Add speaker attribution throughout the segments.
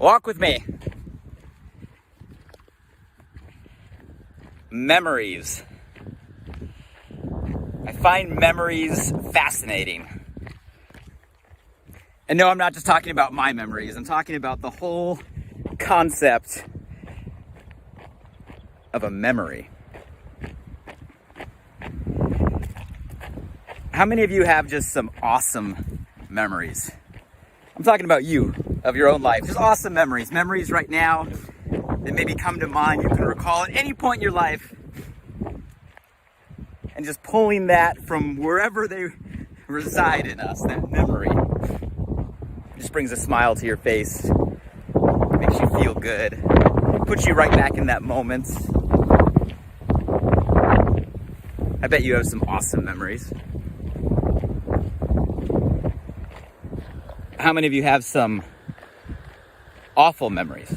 Speaker 1: Walk with me. Memories. I find memories fascinating. And no, I'm not just talking about my memories. I'm talking about the whole concept of a memory. How many of you have just some awesome memories? I'm talking about you, of your own life. Just awesome memories. Memories right now that maybe come to mind, you can recall at any point in your life. And just pulling that from wherever they reside in us, that memory, just brings a smile to your face, makes you feel good, puts you right back in that moment. I bet you have some awesome memories. How many of you have some awful memories?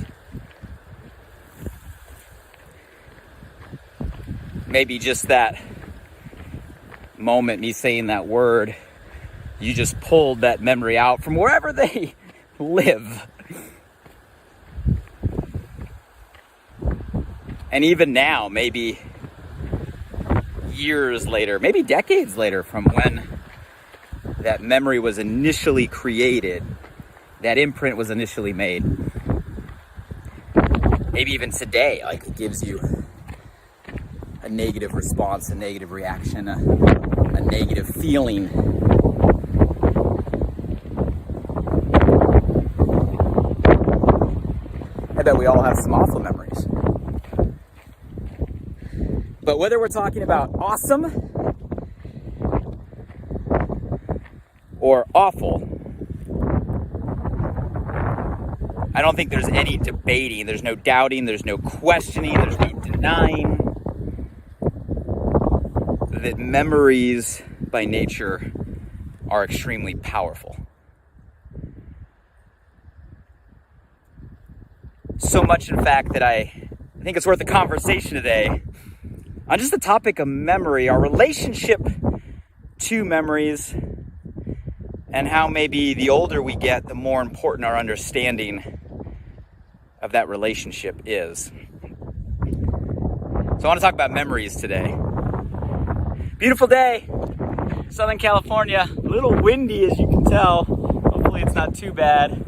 Speaker 1: Maybe just that moment, me saying that word, you just pulled that memory out from wherever they live. And even now, maybe years later, maybe decades later from when that memory was initially created, that imprint was initially made. Maybe even today, like it gives you a negative response, a negative reaction, a negative feeling. I bet we all have some awful memories. But whether we're talking about awesome or awful, I don't think there's any debating, there's no doubting, there's no questioning, there's no denying that memories by nature are extremely powerful. So much, in fact, that I think it's worth a conversation today on just the topic of memory, our relationship to memories, and how maybe the older we get, the more important our understanding of that relationship is. So I want to talk about memories today. Beautiful day, Southern California. A little windy, as you can tell. Hopefully it's not too bad.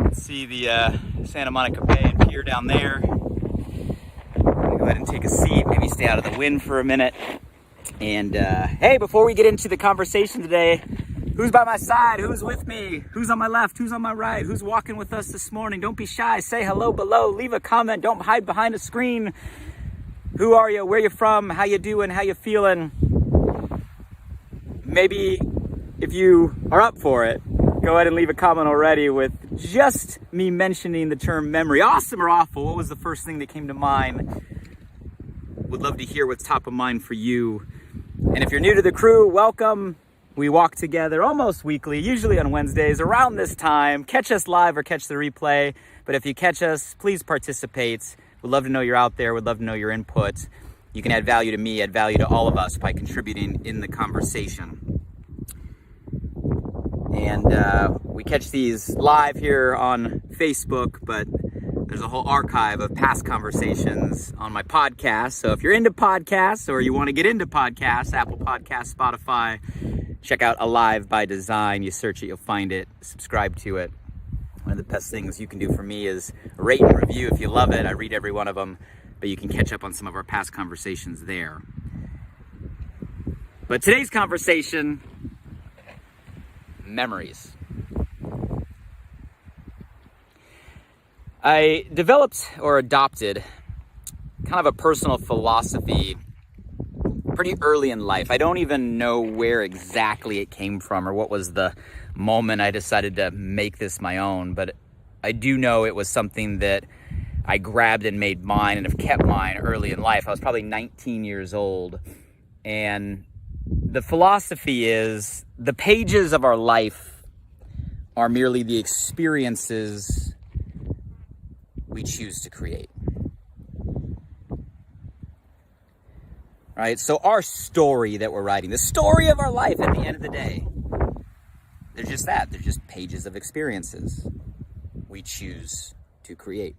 Speaker 1: Let's see the Santa Monica Bay and pier down there. I'm gonna go ahead and take a seat, maybe stay out of the wind for a minute. And hey, before we get into the conversation today, who's by my side? Who's with me? Who's on my left? Who's on my right? Who's walking with us this morning? Don't be shy. Say hello below. Leave a comment. Don't hide behind a screen. Who are you? Where you from? How you doing? How you feeling? Maybe if you are up for it, go ahead and leave a comment already with just me mentioning the term memory. Awesome or awful? What was the first thing that came to mind? Would love to hear what's top of mind for you. And if you're new to the crew, welcome. We walk together almost weekly, usually on Wednesdays around this time. Catch us live or catch the replay. But if you catch us, please participate. We'd love to know you're out there. We'd love to know your input. You can add value to me, add value to all of us by contributing in the conversation. And we catch these live here on Facebook, but there's a whole archive of past conversations on my podcast. So if you're into podcasts or you want to get into podcasts, Apple Podcasts, Spotify, check out Alive by Design. You search it, you'll find it. Subscribe to it. One of the best things you can do for me is rate and review if you love it. I read every one of them, but you can catch up on some of our past conversations there. But today's conversation, memories. I developed or adopted kind of a personal philosophy pretty early in life. I don't even know where exactly it came from or what was the moment I decided to make this my own, but I do know it was something that I grabbed and made mine and have kept mine early in life. I was probably 19 years old, and the philosophy is the pages of our life are merely the experiences we choose to create. Right? So our story that we're writing, the story of our life at the end of the day, they're just that. They're just pages of experiences. we choose to create.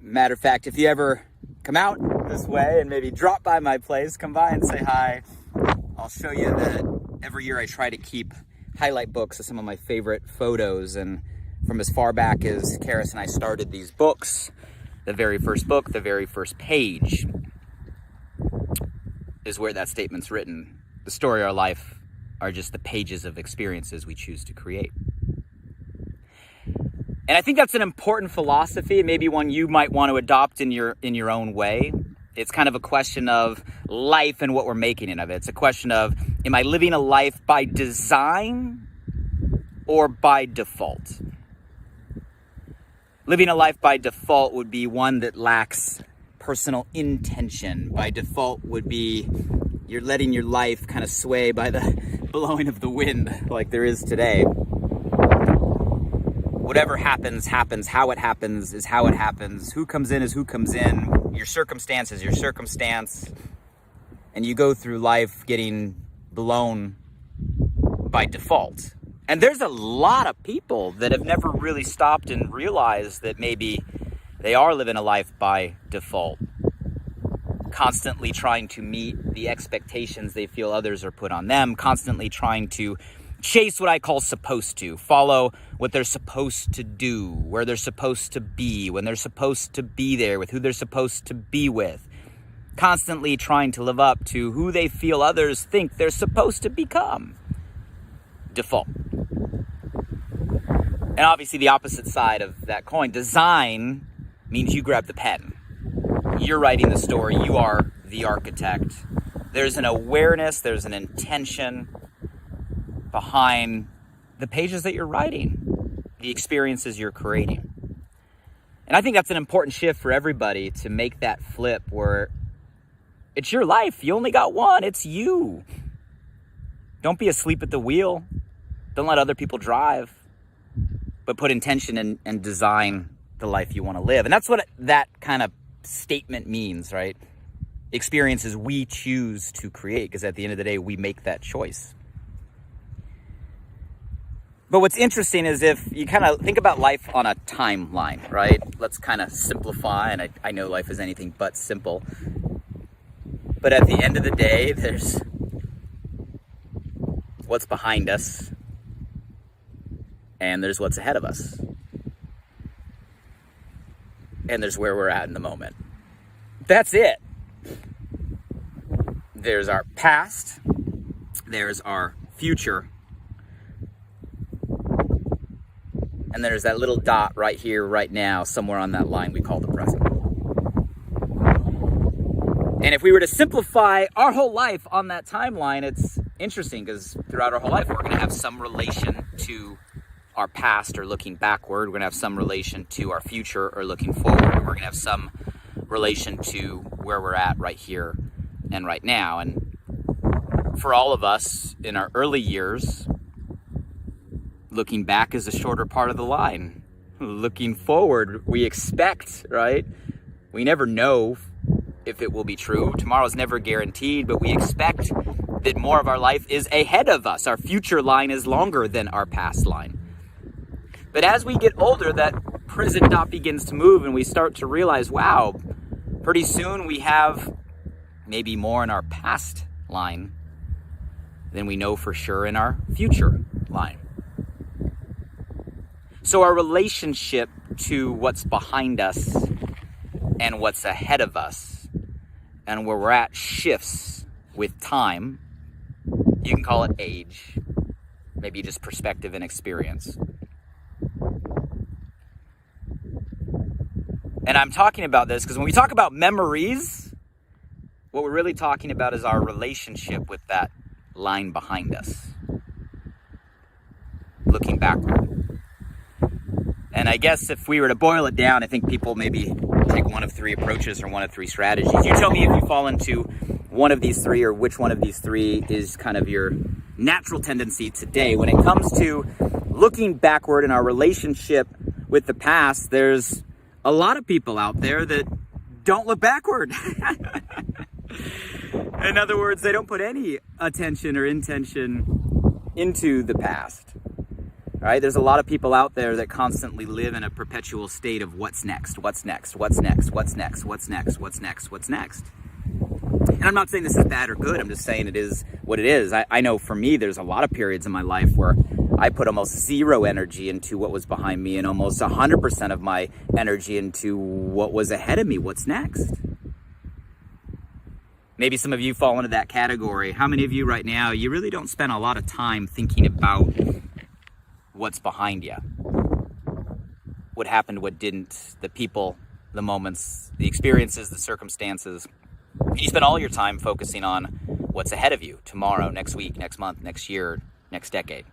Speaker 1: Matter of fact, if you ever come out this way and maybe drop by my place, come by and say hi. I'll show you that every year I try to keep highlight books of some of my favorite photos. And from as far back as Karis and I started these books, the very first book, the very first page is where that statement's written. The story of our life are just the pages of experiences we choose to create. And I think that's an important philosophy, maybe one you might want to adopt in your own way. It's kind of a question of life and what we're making it of it. It's a question of, am I living a life by design or by default? Living a life by default would be one that lacks personal intention. By default would be you're letting your life kind of sway by the blowing of the wind like there is today. Whatever happens, happens. How it happens is how it happens. Who comes in is who comes in. Your circumstance is your circumstance. And you go through life getting blown by default. And there's a lot of people that have never really stopped and realized that maybe they are living a life by default. Constantly trying to meet the expectations they feel others are put on them. Constantly trying to chase what I call supposed to, follow what they're supposed to do, where they're supposed to be, when they're supposed to be there, with who they're supposed to be with. Constantly trying to live up to who they feel others think they're supposed to become. Default. And obviously the opposite side of that coin, design, means you grab the pen. You're writing the story, you are the architect. There's an awareness, there's an intention behind the pages that you're writing, the experiences you're creating. And I think that's an important shift for everybody, to make that flip where it's your life. You only got one. It's you. Don't be asleep at the wheel. Don't let other people drive, but put intention and design the life you want to live. And that's what that kind of statement means, right? Experiences we choose to create, because at the end of the day, we make that choice. But what's interesting is if you kind of think about life on a timeline, right? Let's kind of simplify, and I know life is anything but simple. But at the end of the day, there's what's behind us, and there's what's ahead of us. And there's where we're at in the moment. That's it. There's our past, there's our future, and there's that little dot right here, right now, somewhere on that line we call the present. And if we were to simplify our whole life on that timeline, it's interesting because throughout our whole life, we're going to have some relation to our past or looking backward. We're going to have some relation to our future or looking forward. We're going to have some relation to where we're at right here and right now. And for all of us in our early years, looking back is a shorter part of the line. Looking forward, we expect, right? We never know if it will be true. Tomorrow's never guaranteed, but we expect that more of our life is ahead of us. Our future line is longer than our past line. But as we get older, that present dot begins to move, and we start to realize, wow, pretty soon we have maybe more in our past line than we know for sure in our future line. So our relationship to what's behind us and what's ahead of us and where we're at shifts with time. You can call it age, maybe just perspective and experience. And I'm talking about this because when we talk about memories, what we're really talking about is our relationship with that line behind us, looking backward. And I guess if we were to boil it down, I think people maybe take one of three approaches or one of three strategies. You tell me if you fall into one of these three or which one of these three is kind of your natural tendency today. When it comes to looking backward in our relationship with the past, there's a lot of people out there that don't look backward. In other words, they don't put any attention or intention into the past. right? There's a lot of people out there that constantly live in a perpetual state of what's next, what's next, what's next, what's next, what's next, what's next, what's next. And I'm not saying this is bad or good. I'm just saying it is what it is. I know for me, there's a lot of periods in my life where I put almost zero energy into what was behind me and almost 100% of my energy into what was ahead of me, what's next. Maybe some of you fall into that category. How many of you right now, you really don't spend a lot of time thinking about what's behind you? What happened, what didn't, the people, the moments, the experiences, the circumstances. You spend all your time focusing on what's ahead of you, tomorrow, next week, next month, next year, next decade.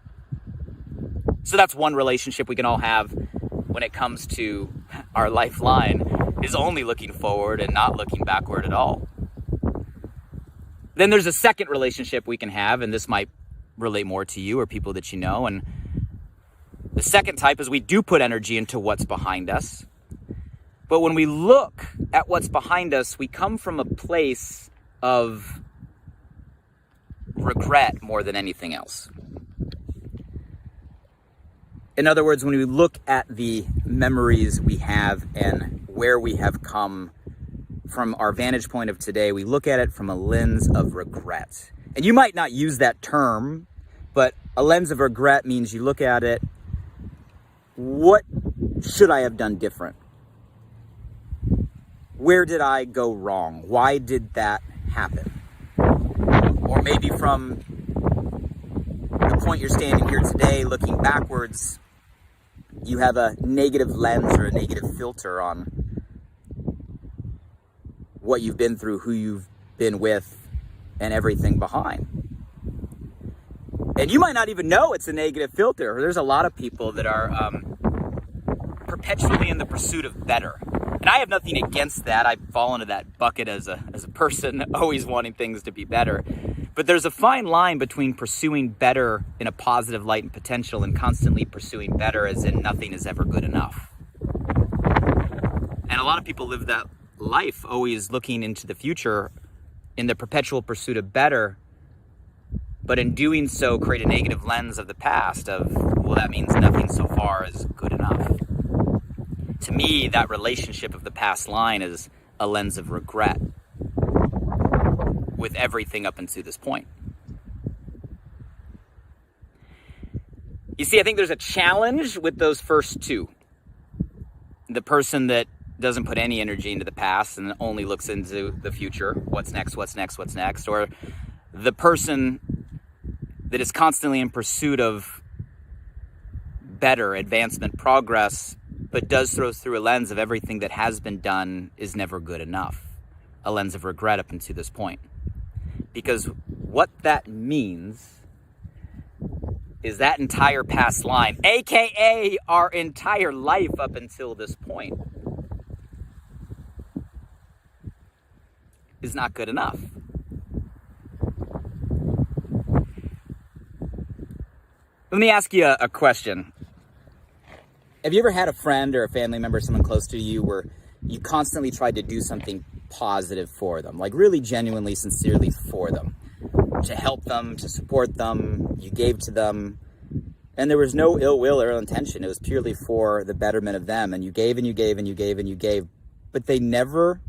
Speaker 1: So that's one relationship we can all have when it comes to our lifeline, is only looking forward and not looking backward at all. Then there's a second relationship we can have, and this might relate more to you or people that you know. And the second type is we do put energy into what's behind us. But when we look at what's behind us, we come from a place of regret more than anything else. In other words, when we look at the memories we have and where we have come from our vantage point of today, we look at it from a lens of regret. And you might not use that term, but a lens of regret means you look at it, what should I have done different? Where did I go wrong? Why did that happen? Or maybe from the point you're standing here today, looking backwards, you have a negative lens or a negative filter on what you've been through, who you've been with, and everything behind. And you might not even know it's a negative filter. There's a lot of people that are perpetually in the pursuit of better. And I have nothing against that. I fall into that bucket as a person, always wanting things to be better. But there's a fine line between pursuing better in a positive light and potential and constantly pursuing better as in nothing is ever good enough. And a lot of people live that life always looking into the future in the perpetual pursuit of better, but in doing so create a negative lens of the past of, well, that means nothing so far is good enough. To me, that relationship of the past line is a lens of regret with everything up until this point. You see, I think there's a challenge with those first two. The person that doesn't put any energy into the past and only looks into the future, what's next, what's next, what's next, or the person that is constantly in pursuit of better advancement, progress, but does through a lens of everything that has been done is never good enough, a lens of regret up until this point. Because what that means is that entire past line, aka our entire life up until this point, is not good enough. Let me ask you a question. Have you ever had a friend or a family member, someone close to you, where you constantly tried to do something positive for them, like really genuinely, sincerely for them, to help them, to support them, you gave to them, and there was no ill will or ill intention. It was purely for the betterment of them, and you gave and you gave and you gave and you gave, but they never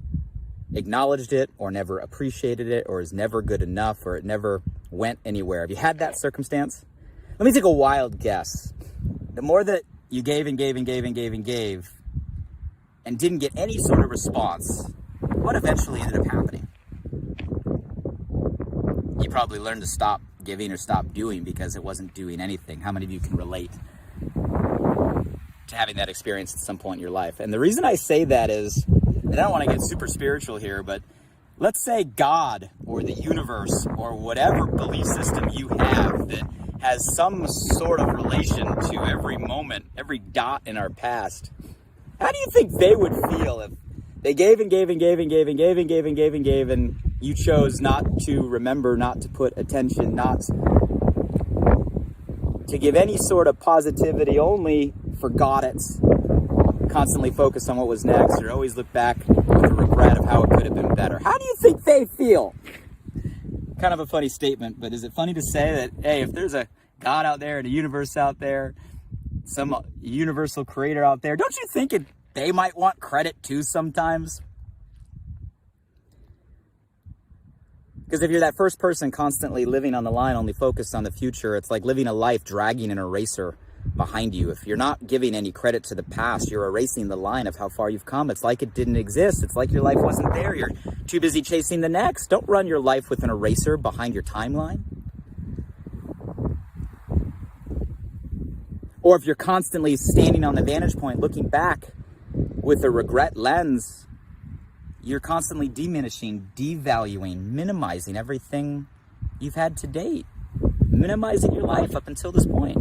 Speaker 1: acknowledged it or never appreciated it or is never good enough or it never went anywhere. Have you had that circumstance? Let me take a wild guess. The more that you gave and gave and gave and gave and gave and didn't get any sort of response, what eventually ended up happening? You probably learned to stop giving or stop doing because it wasn't doing anything. How many of you can relate to having that experience at some point in your life? And the reason I say that is, and I don't want to get super spiritual here, but let's say God or the universe or whatever belief system you have that has some sort of relation to every moment, every dot in our past. How do you think they would feel if they gave and gave and gave and gave and gave and gave and gave and gave and you chose not to remember, not to put attention, not to give any sort of positivity, only forgot it, constantly focused on what was next, or always look back with a regret of how it could have been better? How do you think they feel? Kind of a funny statement, but is it funny to say that, hey, if there's a God out there and a universe out there some universal creator out there, don't you think they might want credit too sometimes? Because if you're that first person constantly living on the line, only focused on the future, it's like living a life dragging an eraser behind you. If you're not giving any credit to the past, you're erasing the line of how far you've come. It's like it didn't exist. It's like your life wasn't there. You're too busy chasing the next. Don't run your life with an eraser behind your timeline. Or if you're constantly standing on the vantage point, looking back with a regret lens, you're constantly diminishing, devaluing, minimizing everything you've had to date, minimizing your life up until this point.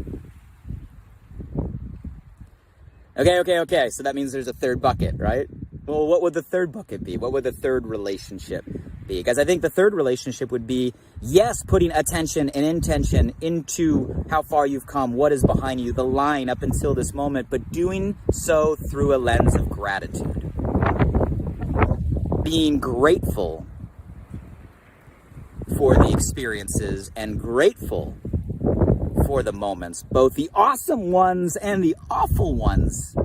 Speaker 1: Okay. So that means there's a third bucket, right? Well, what would the third bucket be? What would the third relationship be? Because I think the third relationship would be, yes, putting attention and intention into how far you've come, what is behind you, the line up until this moment, but doing so through a lens of gratitude. Being grateful for the experiences and grateful for the moments, both the awesome ones and the awful ones.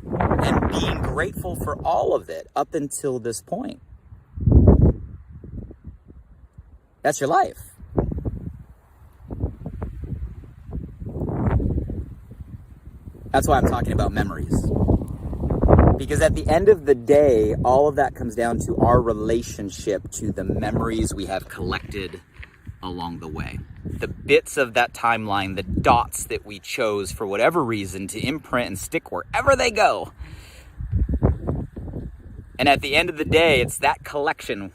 Speaker 1: And being grateful for all of it up until this point. That's your life. That's why I'm talking about memories. Because at the end of the day, all of that comes down to our relationship to the memories we have collected along the way. The bits of that timeline, the dots that we chose for whatever reason to imprint and stick wherever they go. And at the end of the day, it's that collection,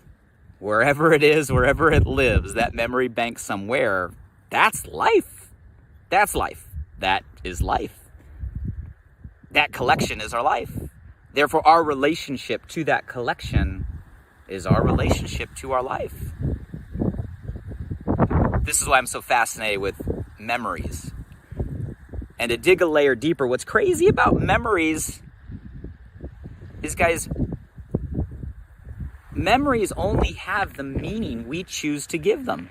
Speaker 1: wherever it is, wherever it lives, that memory bank somewhere, that's life. That's life. That is life. That collection is our life. Therefore, our relationship to that collection is our relationship to our life. This is why I'm so fascinated with memories. And to dig a layer deeper, what's crazy about memories is, guys, memories only have the meaning we choose to give them.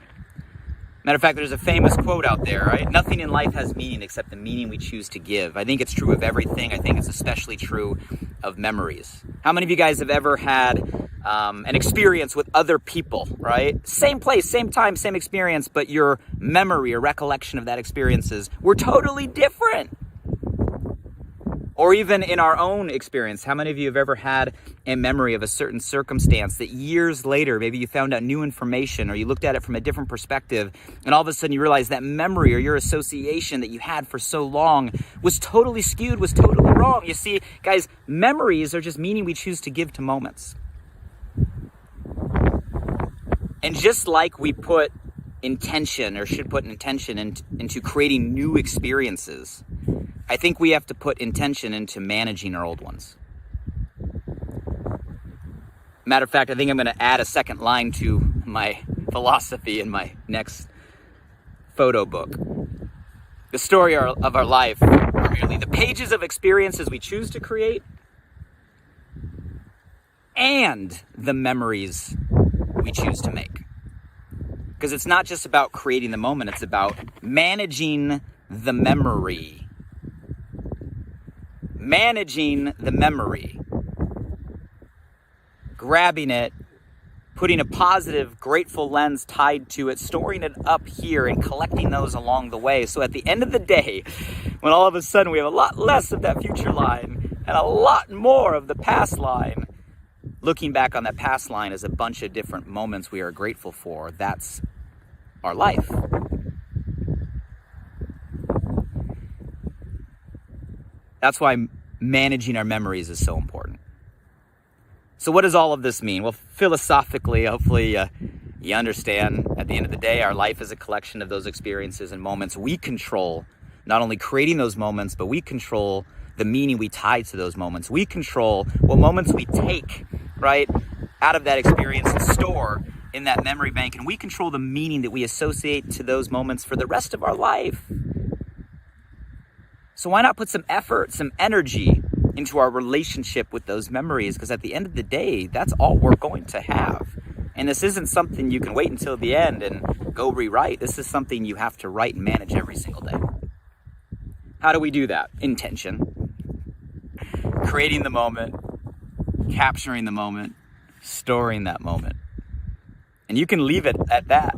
Speaker 1: Matter of fact, there's a famous quote out there, right? Nothing in life has meaning except the meaning we choose to give. I think it's true of everything. I think it's especially true of memories. How many of you guys have ever had an experience with other people, right? Same place, same time, same experience, but your memory or recollection of that experiences were totally different? Or even in our own experience, how many of you have ever had a memory of a certain circumstance that years later, maybe you found out new information or you looked at it from a different perspective, and all of a sudden you realize that memory or your association that you had for so long was totally skewed, was totally wrong. You see, guys, memories are just meaning we choose to give to moments. And just like we put intention, or should put intention into creating new experiences, I think we have to put intention into managing our old ones. Matter of fact, I think I'm going to add a second line to my philosophy in my next photo book. The story of our life are merely the pages of experiences we choose to create and the memories we choose to make. Because it's not just about creating the moment, it's about managing the memory. Managing the memory. Grabbing it, putting a positive, grateful lens tied to it, storing it up here and collecting those along the way. So at the end of the day, when all of a sudden we have a lot less of that future line and a lot more of the past line, looking back on that past line as a bunch of different moments we are grateful for, that's our life. That's why managing our memories is so important. So what does all of this mean? Well, philosophically, hopefully you understand, at the end of the day, our life is a collection of those experiences and moments. We control not only creating those moments, but we control the meaning we tie to those moments. We control what moments we take, right, out of that experience and store in that memory bank. And we control the meaning that we associate to those moments for the rest of our life. So why not put some effort, some energy into our relationship with those memories? Because at the end of the day, that's all we're going to have. And this isn't something you can wait until the end and go rewrite. This is something you have to write and manage every single day. How do we do that? Intention. Creating the moment, capturing the moment, storing that moment. And you can leave it at that.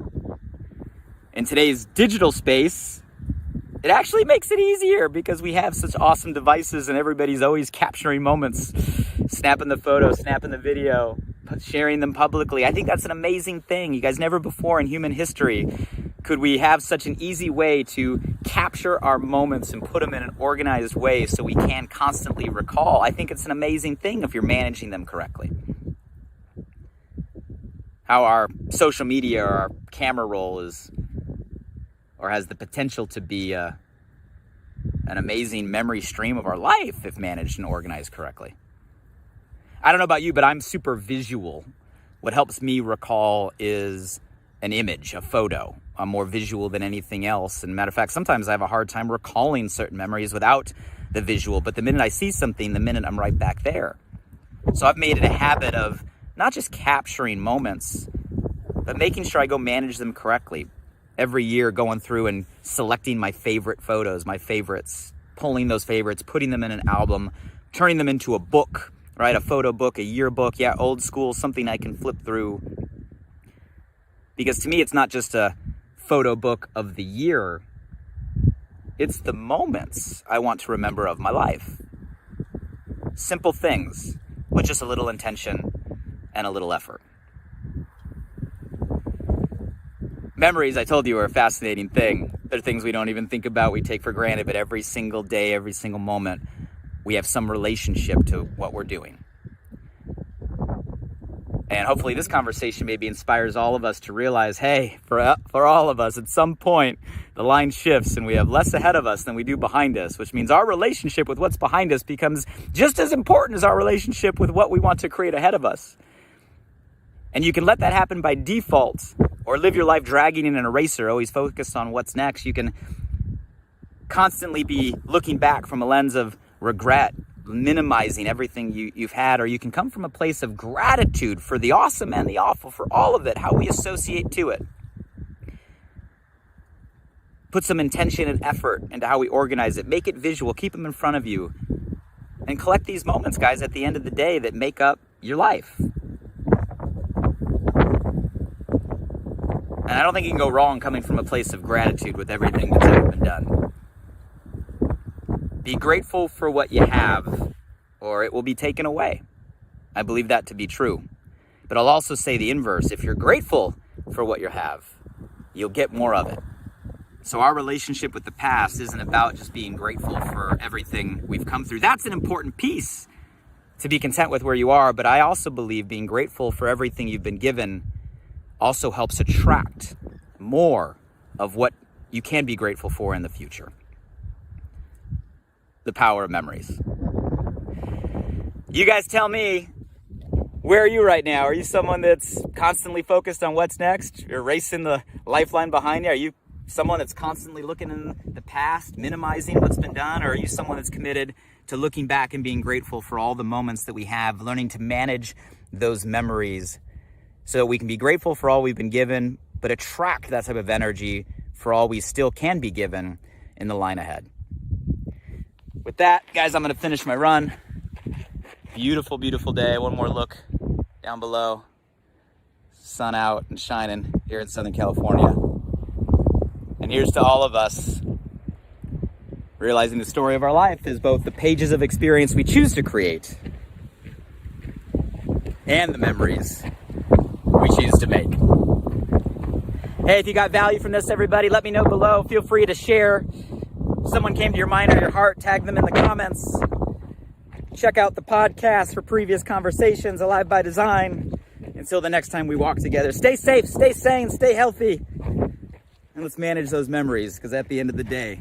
Speaker 1: In today's digital space, it actually makes it easier because we have such awesome devices and everybody's always capturing moments, snapping the photo, snapping the video, sharing them publicly. I think that's an amazing thing. You guys, never before in human history could we have such an easy way to capture our moments and put them in an organized way so we can constantly recall. I think it's an amazing thing if you're managing them correctly. How our social media or our camera roll is, or has the potential to be an amazing memory stream of our life if managed and organized correctly. I don't know about you, but I'm super visual. What helps me recall is an image, a photo. I'm more visual than anything else. And matter of fact, sometimes I have a hard time recalling certain memories without the visual. But the minute I see something, the minute I'm right back there. So I've made it a habit of not just capturing moments, but making sure I go manage them correctly. Every year going through and selecting my favorite photos, my favorites, pulling those favorites, putting them in an album, turning them into a book, right? A photo book, a yearbook, yeah, old school, something I can flip through. Because to me, it's not just a photo book of the year. It's the moments I want to remember of my life. Simple things with just a little intention and a little effort. Memories, I told you, are a fascinating thing. They're things we don't even think about, we take for granted, but every single day, every single moment, we have some relationship to what we're doing. And hopefully this conversation maybe inspires all of us to realize, hey, for all of us, at some point, the line shifts and we have less ahead of us than we do behind us, which means our relationship with what's behind us becomes just as important as our relationship with what we want to create ahead of us. And you can let that happen by default, or live your life dragging in an eraser, always focused on what's next. You can constantly be looking back from a lens of regret, minimizing everything you've had, or you can come from a place of gratitude for the awesome and the awful, for all of it, how we associate to it. Put some intention and effort into how we organize it. Make it visual. Keep them in front of you. And collect these moments, guys, at the end of the day that make up your life. And I don't think you can go wrong coming from a place of gratitude with everything that's ever been done. Be grateful for what you have, or it will be taken away. I believe that to be true. But I'll also say the inverse. If you're grateful for what you have, you'll get more of it. So our relationship with the past isn't about just being grateful for everything we've come through. That's an important piece, to be content with where you are. But I also believe being grateful for everything you've been given also helps attract more of what you can be grateful for in the future. The power of memories. You guys tell me, where are you right now? Are you someone that's constantly focused on what's next? You're racing the lifeline behind you? Are you someone that's constantly looking in the past, minimizing what's been done? Or are you someone that's committed to looking back and being grateful for all the moments that we have, learning to manage those memories so that we can be grateful for all we've been given, but attract that type of energy for all we still can be given in the line ahead? With that, guys, I'm going to finish my run. Beautiful, beautiful day. One more look down below. Sun out and shining here in Southern California. And here's to all of us realizing the story of our life is both the pages of experience we choose to create and the memories we choose to make. Hey, if you got value from this, everybody, let me know below. Feel free to share. If someone came to your mind or your heart, tag them in the comments. Check out the podcast for previous conversations, Alive by Design. Until the next time we walk together, stay safe, stay sane, stay healthy. And let's manage those memories, because at the end of the day,